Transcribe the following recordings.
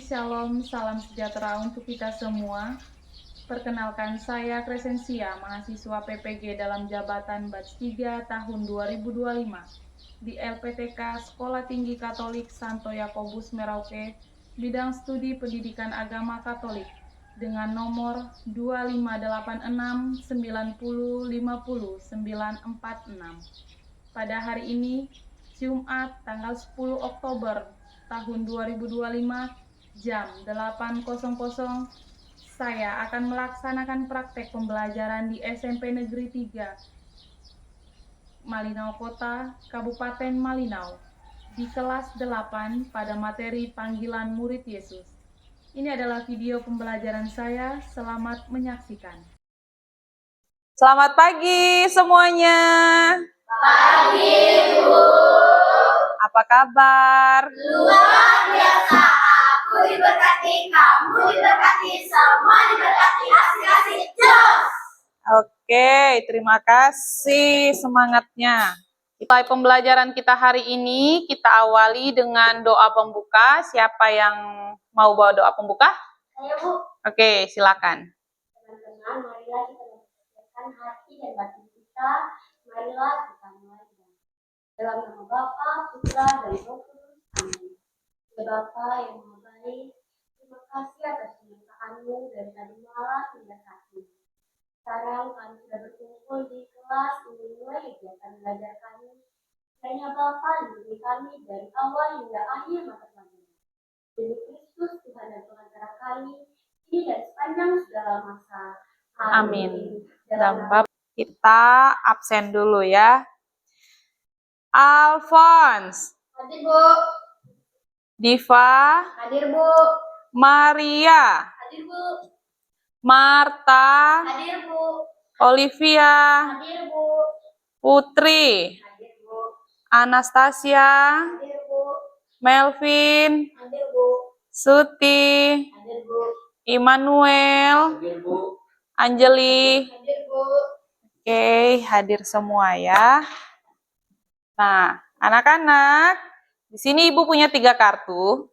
Shalom, salam sejahtera untuk kita semua. Perkenalkan, saya Crescentia, mahasiswa PPG dalam jabatan Batch 3 tahun 2025 di LPTK Sekolah Tinggi Katolik Santo Yakobus Merauke, bidang studi pendidikan agama Katolik, dengan nomor 25869050946. Pada hari ini, Jumat tanggal 10 Oktober tahun 2025 jam 8.00, saya akan melaksanakan praktek pembelajaran di SMP Negeri 3 Malinau Kota, Kabupaten Malinau, di kelas 8 pada materi panggilan murid Yesus. Ini adalah video pembelajaran saya, selamat menyaksikan. Selamat pagi semuanya. Pagi, Bu. Apa kabar? Luar biasa. Aku diberkati, kamu diberkati, semua diberkati. Asik-asik, jos. Oke, terima kasih semangatnya. Mulai pembelajaran kita hari ini, kita awali dengan doa pembuka. Siapa yang mau bawa doa pembuka? Ayo, Bu. Oke, silakan. Teman-teman, marilah kita mempersiapkan hati dan batin kita. Marilah kita mulai. Dalam nama Bapa, Putra, dan Roh Kudus. Amin. Ya Bapa yang Maha Baik, terima kasih atas penyertaan-Mu dari tadi malam hingga saat ini. Sekarang kami sudah berkumpul di kelas untuk mulai kegiatan belajar kami. Kiranya Bapa lindungi kami dari awal hingga akhir masa pelajaran. Demi Kristus Tuhan dan pengantara kami, ini dan sepanjang segala masa. Amin. Dan Bapak, kita absen dulu ya. Alphonse, Hadir, Bu. Diva, Hadir, Bu. Maria, Hadir, Bu. Marta, Hadir, Bu. Olivia, Hadir, Bu. Putri, Hadir, Bu. Anastasia, Hadir, Bu. Melvin, Hadir, Bu. Suti, Hadir, Bu. Immanuel, Hadir, Bu. Anjeli. Hadir, Bu. Oke, hadir semua ya. Nah, anak-anak, di sini Ibu punya 3 kartu.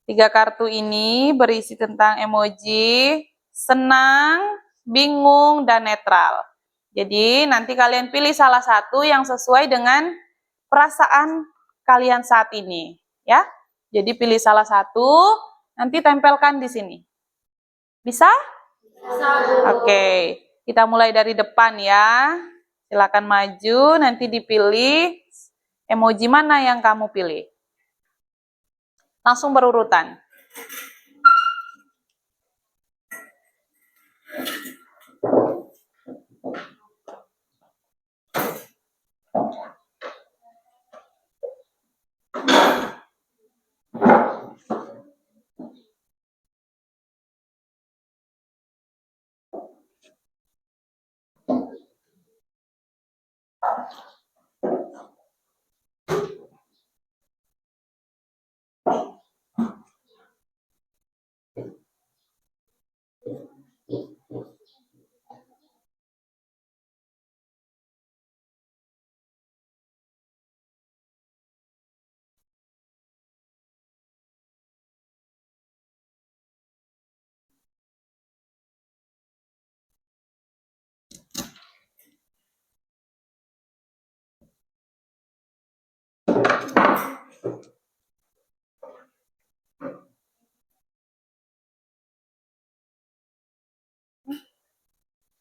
3 kartu ini berisi tentang emoji senang, bingung, dan netral. Jadi nanti kalian pilih salah satu yang sesuai dengan perasaan kalian saat ini, ya. Jadi pilih salah satu, nanti tempelkan di sini. Bisa? Oke, kita mulai dari depan ya. Silakan maju, nanti dipilih emoji mana yang kamu pilih. Langsung berurutan.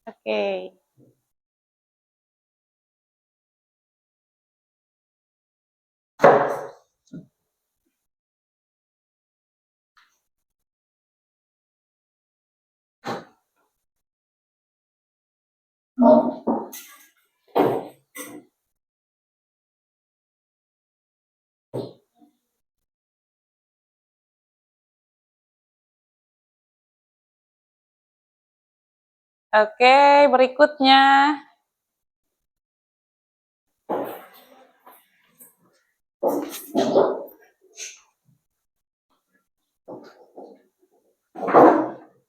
Oke. Oke, berikutnya.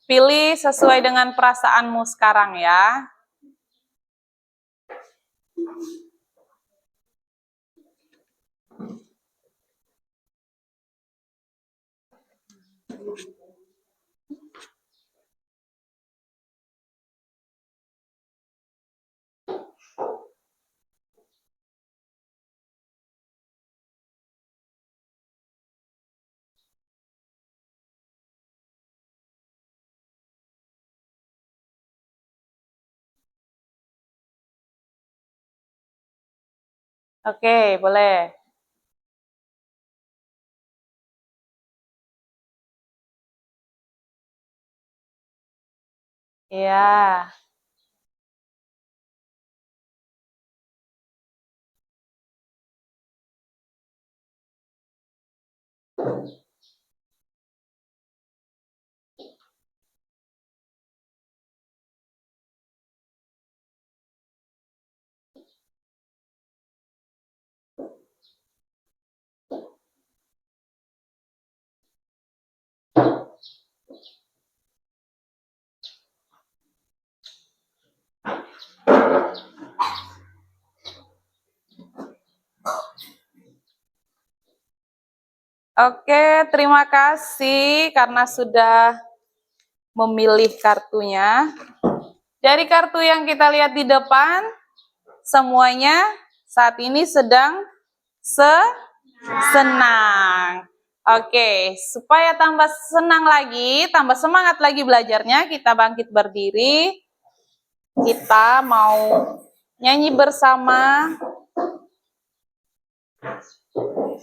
Pilih sesuai dengan perasaanmu sekarang ya. Oke, boleh. Iya. Oke, terima kasih karena sudah memilih kartunya. Dari kartu yang kita lihat di depan, semuanya saat ini sedang senang. Oke, supaya tambah senang lagi, tambah semangat lagi belajarnya, kita bangkit berdiri. Kita mau nyanyi bersama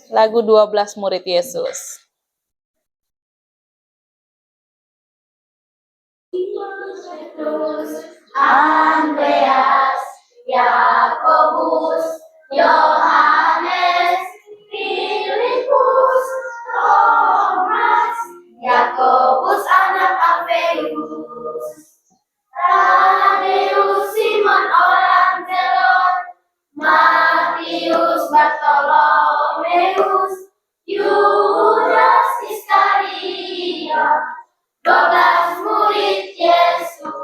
lagu 12 Murid Yesus. Andreas, Yakobus, Yohanes, Filipus, Thomas, Yakobus anak Alfeus, Tadeus, Simon orang Zelot, Matius, Bartolomeus, Yudas Iskariot, 12 murid Yesus.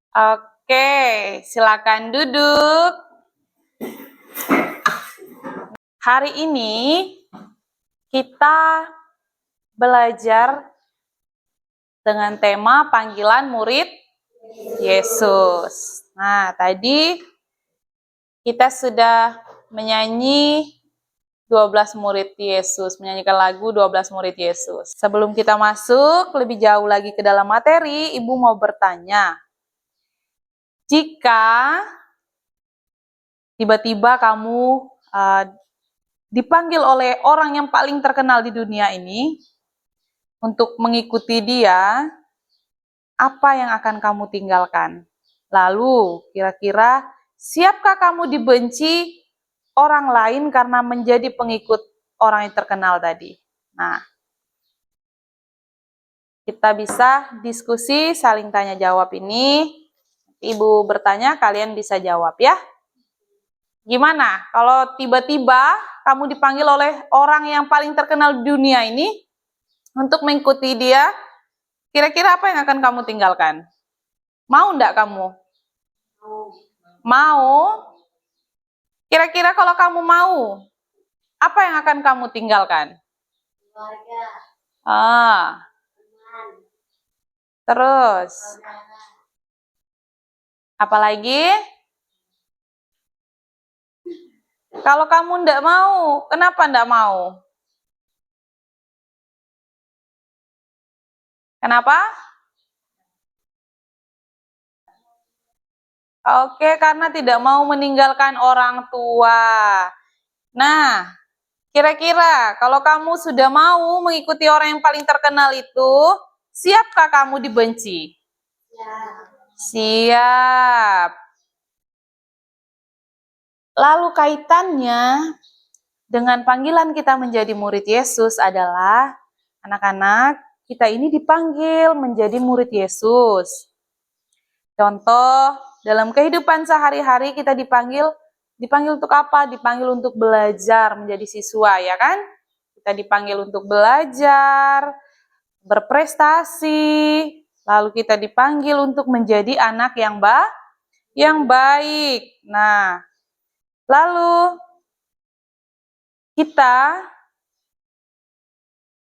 Oke, silakan duduk. Hari ini kita belajar dengan tema panggilan murid Yesus. Nah, tadi kita sudah menyanyi 12 murid Yesus, menyanyikan lagu 12 murid Yesus. Sebelum kita masuk lebih jauh lagi ke dalam materi, Ibu mau bertanya, jika tiba-tiba kamu dipanggil oleh orang yang paling terkenal di dunia ini untuk mengikuti dia, apa yang akan kamu tinggalkan? Lalu, kira-kira siapkah kamu dibenci orang lain karena menjadi pengikut orang yang terkenal tadi? Nah, kita bisa diskusi, saling tanya jawab ini. Ibu bertanya, kalian bisa jawab ya. Gimana kalau tiba-tiba kamu dipanggil oleh orang yang paling terkenal di dunia ini untuk mengikuti dia, kira-kira apa yang akan kamu tinggalkan? Mau enggak kamu? Mau? Kira-kira kalau kamu mau, apa yang akan kamu tinggalkan? Keluarga, teman, Terus, saudara, apalagi? Kalau kamu enggak mau, kenapa enggak mau? Kenapa? Oke, karena tidak mau meninggalkan orang tua. Nah, kira-kira kalau kamu sudah mau mengikuti orang yang paling terkenal itu, siapkah kamu dibenci? ya, Siap. Lalu kaitannya dengan panggilan kita menjadi murid Yesus adalah, anak-anak, kita ini dipanggil menjadi murid Yesus. Contoh, dalam kehidupan sehari-hari kita dipanggil untuk apa? Dipanggil untuk belajar menjadi siswa, ya kan? Kita dipanggil untuk belajar, berprestasi, lalu kita dipanggil untuk menjadi anak yang baik. Nah, lalu kita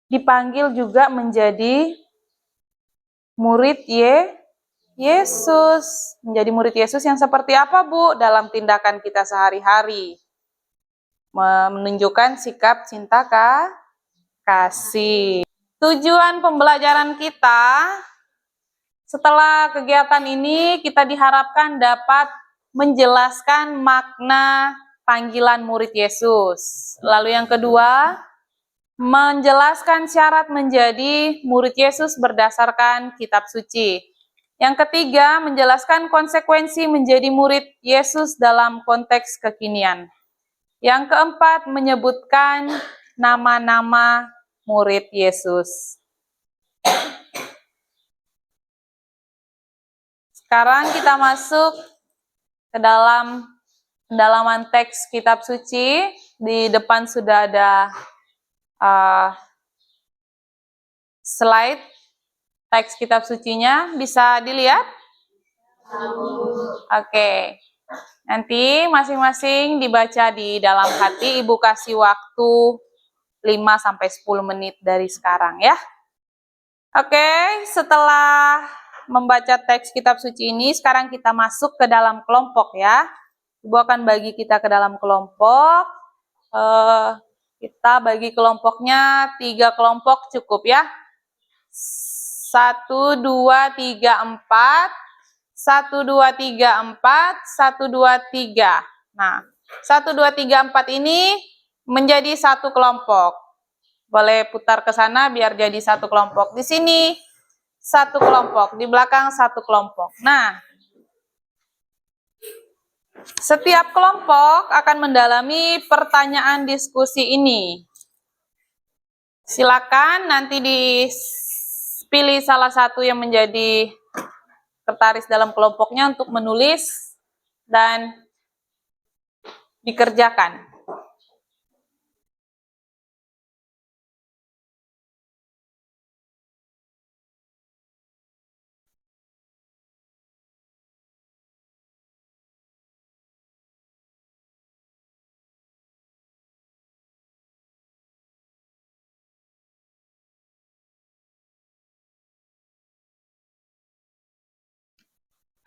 dipanggil juga menjadi murid Yesus. Menjadi murid Yesus yang seperti apa, Bu? Dalam tindakan kita sehari-hari. Menunjukkan sikap cinta kasih. Tujuan pembelajaran kita, setelah kegiatan ini kita diharapkan dapat menjelaskan makna panggilan murid Yesus. Lalu yang kedua, menjelaskan syarat menjadi murid Yesus berdasarkan kitab suci. Yang ketiga, menjelaskan konsekuensi menjadi murid Yesus dalam konteks kekinian. Yang keempat, menyebutkan nama-nama murid Yesus. Sekarang kita masuk ke dalam pendalaman teks kitab suci. Di depan sudah ada slide teks kitab sucinya, bisa dilihat? Oke. Nanti masing-masing dibaca di dalam hati, Ibu kasih waktu 5-10 menit dari sekarang ya. Oke, setelah membaca teks kitab suci ini, sekarang kita masuk ke dalam kelompok ya. Ibu akan bagi kita ke dalam kelompok. Kita bagi kelompoknya 3 kelompok cukup ya. 1, 2, 3, 4. 1, 2, 3, 4. 1, 2, 3. Nah, 1, 2, 3, 4 ini menjadi satu kelompok. Boleh putar ke sana biar jadi satu kelompok. Di sini satu kelompok, di belakang satu kelompok. Nah, setiap kelompok akan mendalami pertanyaan diskusi ini. Silakan nanti dipilih salah satu yang menjadi tertaris dalam kelompoknya untuk menulis dan dikerjakan.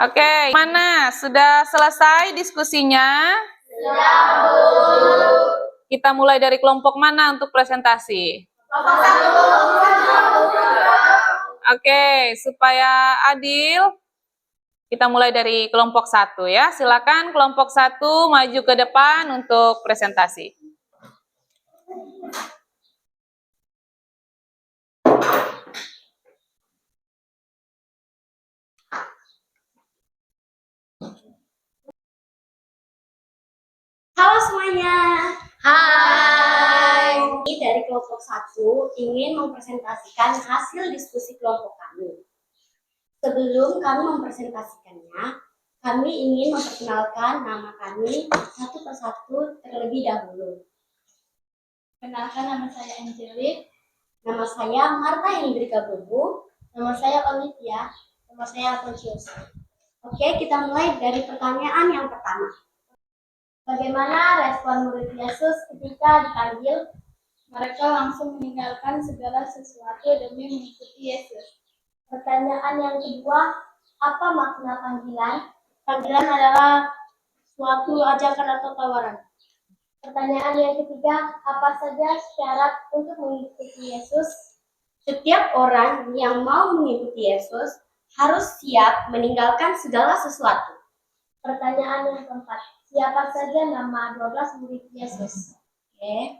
Oke, mana? Sudah selesai diskusinya? Sudah, Bu. Kita mulai dari kelompok mana untuk presentasi? Kelompok 1. Oke, supaya adil, kita mulai dari kelompok 1 ya. Silakan kelompok 1 maju ke depan untuk presentasi. Halo semuanya. Hai. Kami dari kelompok 1 ingin mempresentasikan hasil diskusi kelompok kami. Sebelum kami mempresentasikannya, kami ingin memperkenalkan nama kami satu persatu terlebih dahulu. Kenalkan, nama saya Angelik. Nama saya Marta Hendrika Bubu. Nama saya Olivia. Nama saya Pontius. Oke, kita mulai dari pertanyaan yang pertama. Bagaimana respon murid Yesus ketika dipanggil? Mereka langsung meninggalkan segala sesuatu demi mengikuti Yesus. Pertanyaan yang kedua, apa makna panggilan? Panggilan adalah suatu ajakan atau tawaran. Pertanyaan yang ketiga, apa saja syarat untuk mengikuti Yesus? Setiap orang yang mau mengikuti Yesus harus siap meninggalkan segala sesuatu. Pertanyaan yang keempat, siapa saja nama 12 murid Yesus? Oke.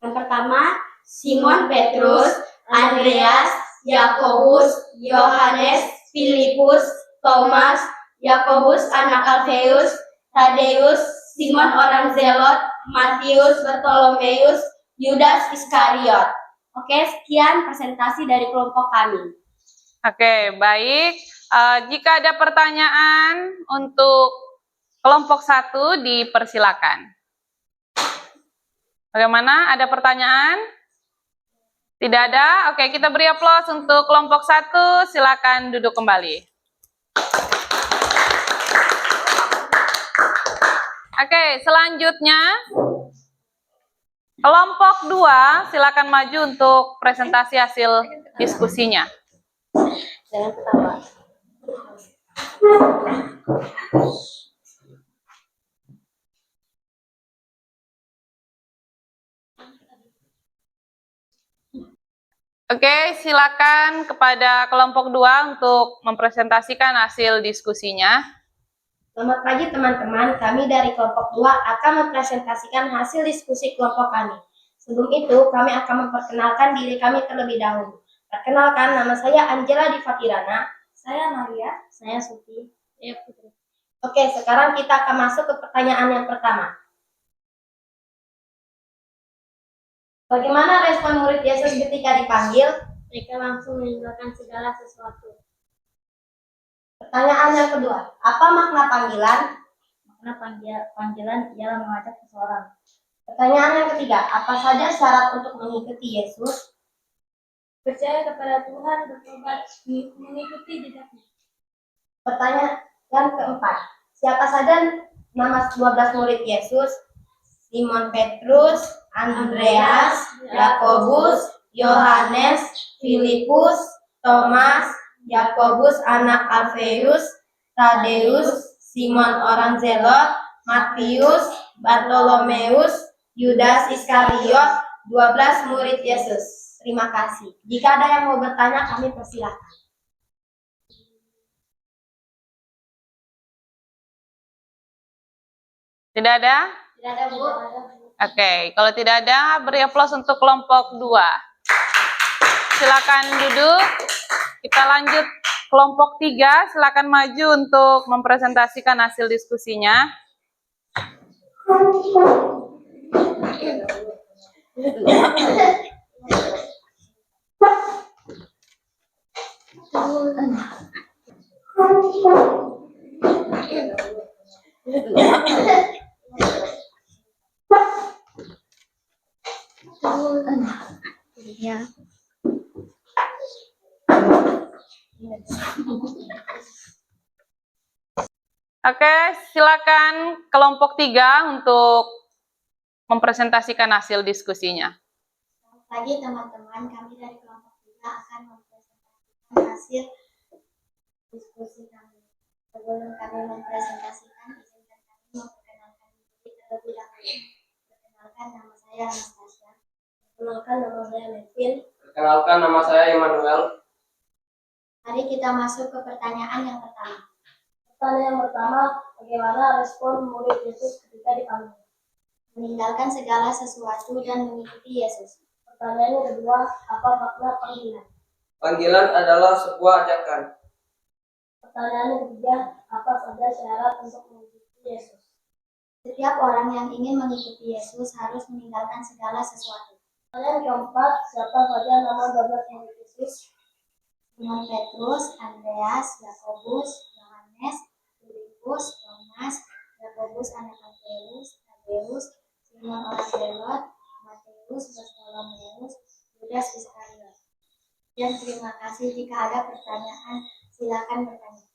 Yang pertama, Simon Petrus, Andreas, Yakobus, Yohanes, Filipus, Thomas, Yakobus anak Alfeus, Tadeus, Simon orang Zelot, Matius, Bartolomeus, Yudas Iskariot. Oke, sekian presentasi dari kelompok kami. Oke, baik. Jika ada pertanyaan untuk kelompok 1, dipersilakan. Bagaimana? Ada pertanyaan? Tidak ada? Oke, kita beri aplaus untuk kelompok 1. Silakan duduk kembali. Oke, selanjutnya kelompok 2, silakan maju untuk presentasi hasil diskusinya. Jangan ketawa. Oke, silakan kepada kelompok 2 untuk mempresentasikan hasil diskusinya. Selamat pagi teman-teman, kami dari kelompok 2 akan mempresentasikan hasil diskusi kelompok kami. Sebelum itu, kami akan memperkenalkan diri kami terlebih dahulu. Perkenalkan, nama saya Angela Difatirana. Saya Maria. Saya Suti. Saya Putri. Oke, sekarang kita akan masuk ke pertanyaan yang pertama. Bagaimana respon murid Yesus ketika dipanggil? Mereka langsung meninggalkan segala sesuatu. Pertanyaan yang kedua, apa makna panggilan? Makna panggilan ialah mengajak seseorang. Pertanyaan yang ketiga, apa saja syarat untuk mengikuti Yesus? Percaya kepada Tuhan, bertobat, mengikuti jejaknya. Pertanyaan keempat, siapa saja nama 12 murid Yesus? Simon Petrus, Andreas, Yakobus, Yohanes, Filipus, Thomas, Yakobus anak Alfeus, Tadeus, Simon orang Zelot, Matius, Bartolomeus, Yudas Iskariot, 12 murid Yesus. Terima kasih. Jika ada yang mau bertanya, kami persilahkan. Tidak ada? Tidak ada, Bu. Oke, kalau tidak ada, beri aplaus untuk kelompok 2. Silakan duduk. Kita lanjut kelompok 3. Silakan maju untuk mempresentasikan hasil diskusinya. Oke, silakan kelompok 3 untuk mempresentasikan hasil diskusinya. Selamat pagi teman-teman, kami dari kelompok 3 akan mempresentasikan hasil diskusi kami. Sebelum kami mempresentasikan, izinkan kami memperkenalkan diri terlebih dahulu. Perkenalkan, nama saya Anastasia. Perkenalkan, nama saya Melvin. Perkenalkan, nama saya Immanuel. Mari kita masuk ke pertanyaan yang pertama. Pertanyaan yang pertama, bagaimana respon murid Yesus ketika dipanggil? Meninggalkan segala sesuatu dan mengikuti Yesus. Pertanyaan yang kedua, apa makna panggilan? Panggilan adalah sebuah ajakan. Pertanyaan yang ketiga, apa saja syarat untuk mengikuti Yesus? Setiap orang yang ingin mengikuti Yesus harus meninggalkan segala sesuatu. Pertanyaan yang keempat, siapa saja nama 12 murid Yesus? Simon Petrus, Andreas, Yakobus, Yohanes, Filipus, Thomas, Yakobus anak Alfeus, Tadeus, Simon orang Zelot, Matius, Bartolomeus, Yudas Iskariot. Dan terima kasih. Jika ada pertanyaan, silakan bertanya.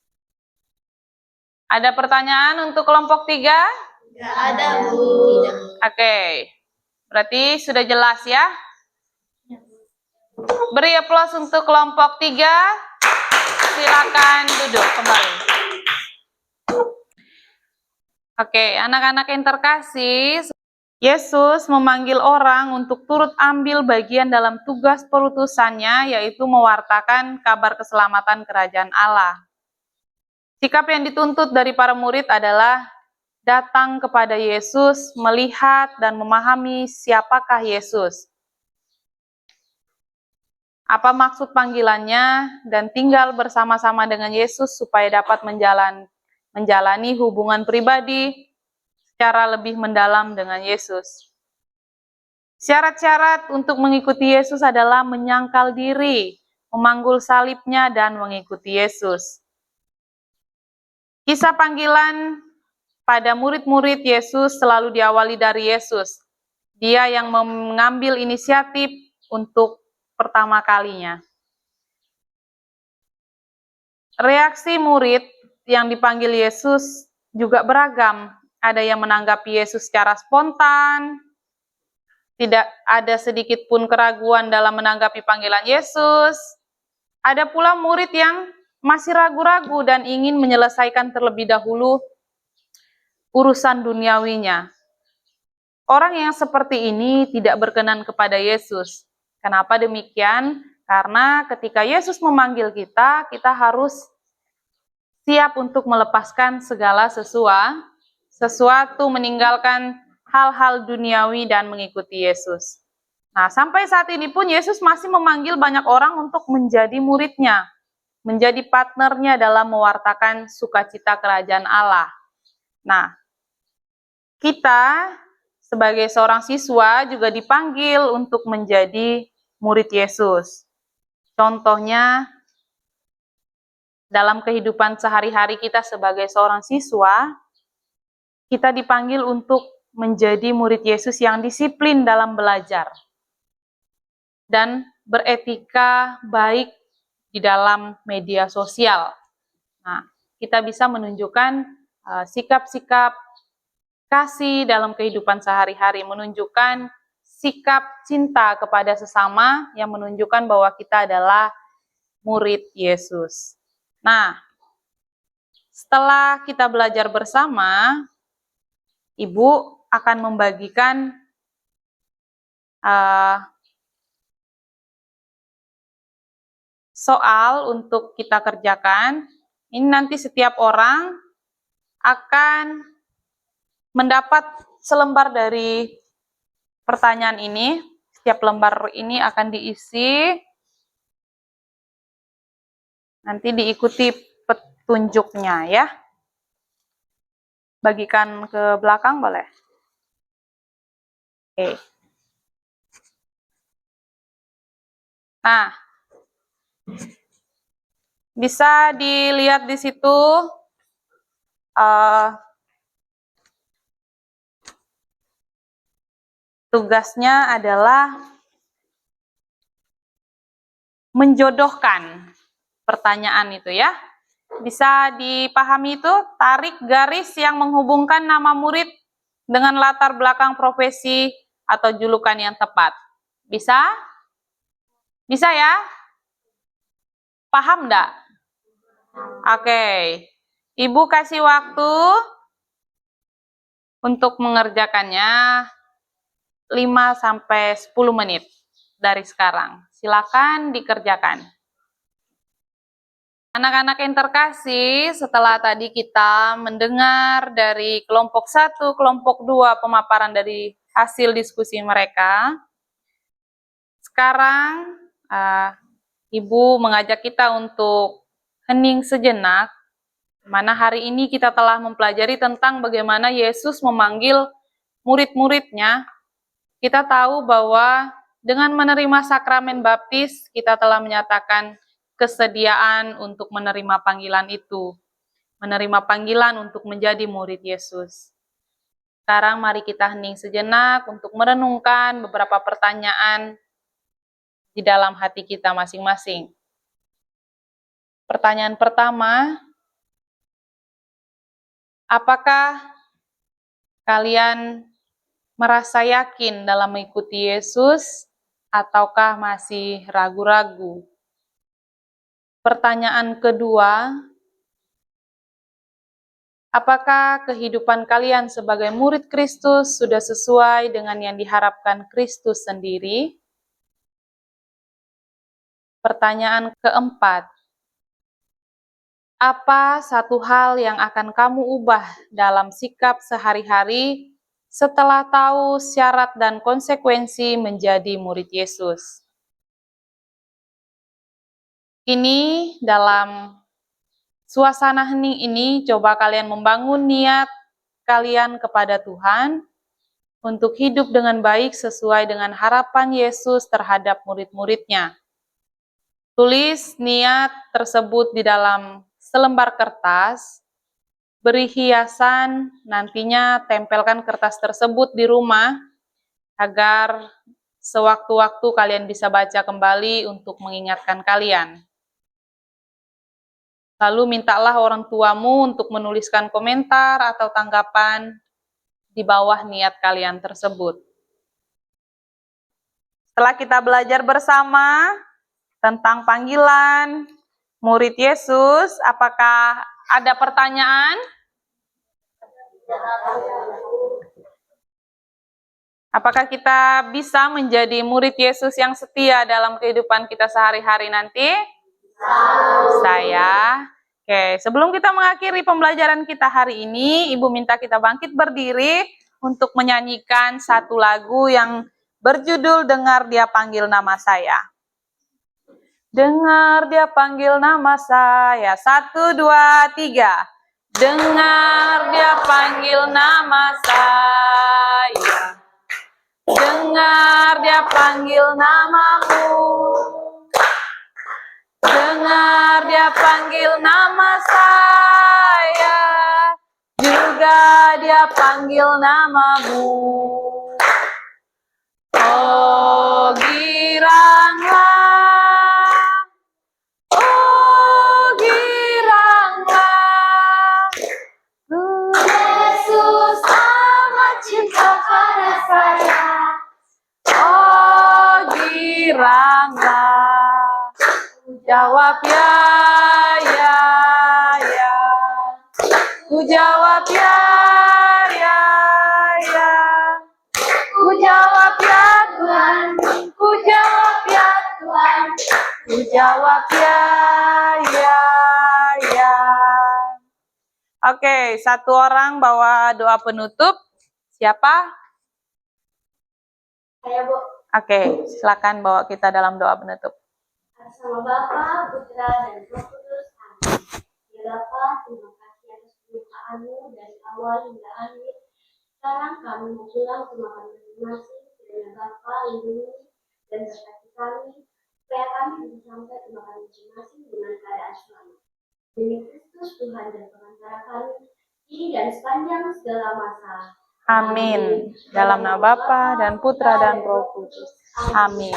Ada pertanyaan untuk kelompok 3? Tidak ada, Bu. Tidak. Oke, berarti sudah jelas ya? Beri aplaus untuk kelompok 3. Silakan duduk kembali. Oke, anak-anak yang terkasih, Yesus memanggil orang untuk turut ambil bagian dalam tugas perutusannya, yaitu mewartakan kabar keselamatan kerajaan Allah. Sikap yang dituntut dari para murid adalah datang kepada Yesus, melihat dan memahami siapakah Yesus, apa maksud panggilannya, dan tinggal bersama-sama dengan Yesus supaya dapat menjalani hubungan pribadi secara lebih mendalam dengan Yesus. Syarat-syarat untuk mengikuti Yesus adalah menyangkal diri, memanggul salibnya, dan mengikuti Yesus. Kisah panggilan pada murid-murid Yesus selalu diawali dari Yesus. Dia yang mengambil inisiatif untuk pertama kalinya. Reaksi murid yang dipanggil Yesus juga beragam. Ada yang menanggapi Yesus secara spontan, tidak ada sedikit pun keraguan dalam menanggapi panggilan Yesus. Ada pula murid yang masih ragu-ragu dan ingin menyelesaikan terlebih dahulu urusan duniawinya. Orang yang seperti ini tidak berkenan kepada Yesus. Kenapa demikian? Karena ketika Yesus memanggil kita, kita harus siap untuk melepaskan segala sesuatu, meninggalkan hal-hal duniawi dan mengikuti Yesus. Nah, sampai saat ini pun Yesus masih memanggil banyak orang untuk menjadi muridnya, menjadi partnernya dalam mewartakan sukacita kerajaan Allah. Nah, kita sebagai seorang siswa juga dipanggil untuk menjadi murid Yesus. Contohnya, dalam kehidupan sehari-hari kita sebagai seorang siswa, kita dipanggil untuk menjadi murid Yesus yang disiplin dalam belajar dan beretika baik di dalam media sosial. Nah, kita bisa menunjukkan sikap-sikap kasih dalam kehidupan sehari-hari, menunjukkan sikap cinta kepada sesama yang menunjukkan bahwa kita adalah murid Yesus. Nah, setelah kita belajar bersama, Ibu akan membagikan soal untuk kita kerjakan. Ini nanti setiap orang akan mendapat selembar dari pertanyaan ini. Setiap lembar ini akan diisi. Nanti diikuti petunjuknya ya. Bagikan ke belakang boleh? Oke. Nah, bisa dilihat di situ tugasnya adalah menjodohkan pertanyaan itu ya. Bisa dipahami itu, tarik garis yang menghubungkan nama murid dengan latar belakang profesi atau julukan yang tepat. Bisa? Bisa ya? Paham enggak? Oke. Ibu kasih waktu untuk mengerjakannya 5-10 menit dari sekarang. Silakan dikerjakan. Anak-anak yang terkasih, setelah tadi kita mendengar dari kelompok 1, kelompok 2 pemaparan dari hasil diskusi mereka, sekarang Ibu mengajak kita untuk hening sejenak, mana hari ini kita telah mempelajari tentang bagaimana Yesus memanggil murid-muridnya. Kita tahu bahwa dengan menerima sakramen baptis, kita telah menyatakan kesediaan untuk menerima panggilan itu, menerima panggilan untuk menjadi murid Yesus. Sekarang mari kita hening sejenak untuk merenungkan beberapa pertanyaan di dalam hati kita masing-masing. Pertanyaan pertama, apakah kalian merasa yakin dalam mengikuti Yesus ataukah masih ragu-ragu? Pertanyaan kedua, apakah kehidupan kalian sebagai murid Kristus sudah sesuai dengan yang diharapkan Kristus sendiri? Pertanyaan keempat, apa satu hal yang akan kamu ubah dalam sikap sehari-hari setelah tahu syarat dan konsekuensi menjadi murid Yesus? Ini dalam suasana hening ini, coba kalian membangun niat kalian kepada Tuhan untuk hidup dengan baik sesuai dengan harapan Yesus terhadap murid-muridnya. Tulis niat tersebut di dalam selembar kertas, beri hiasan, nantinya tempelkan kertas tersebut di rumah agar sewaktu-waktu kalian bisa baca kembali untuk mengingatkan kalian. Lalu mintalah orang tuamu untuk menuliskan komentar atau tanggapan di bawah niat kalian tersebut. Setelah kita belajar bersama tentang panggilan murid Yesus, apakah ada pertanyaan? Apakah kita bisa menjadi murid Yesus yang setia dalam kehidupan kita sehari-hari nanti? Saya. Oke, sebelum kita mengakhiri pembelajaran kita hari ini, Ibu minta kita bangkit berdiri untuk menyanyikan satu lagu yang berjudul Dengar Dia Panggil Nama Saya. Dengar Dia panggil nama saya. 1, 2, 3. Dengar Dia panggil nama saya. Dengar Dia panggil namamu. Dengar Dia panggil nama saya. Juga Dia panggil namamu. Oh, giranglah. Oh, giranglah. Yesus amat cinta pada saya. Oh, giranglah. Jawab ya, ya, ya. Ku jawab ya, ya, ya. Ku jawab ya Tuhan. Ku jawab ya Tuhan. Ku jawab ya, ya, ya. Oke, satu orang bawa doa penutup. Siapa? Saya, Bu. Oke, silakan bawa kita dalam doa penutup. Atas nama Bapa, Putra, dan Roh Kudus. Amin. Ya Bapa, terima kasih atas penyertaan-Mu dari awal hingga akhir. Sekarang kami mau pulang ke rumah kami masing-masing. Kiranya Bapa lindungi dan berkati kami, supaya kami bisa sampai ke rumah kami masing-masing dengan keadaan selamat. Demi Kristus Tuhan dan pengantara kami, kini dan sepanjang segala masa. Amin. Dalam nama Bapa dan Putra dan Roh Kudus. Amin.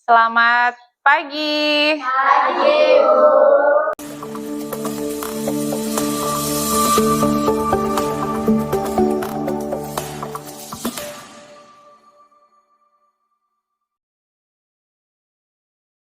Selamat pagi. Pagi, Bu.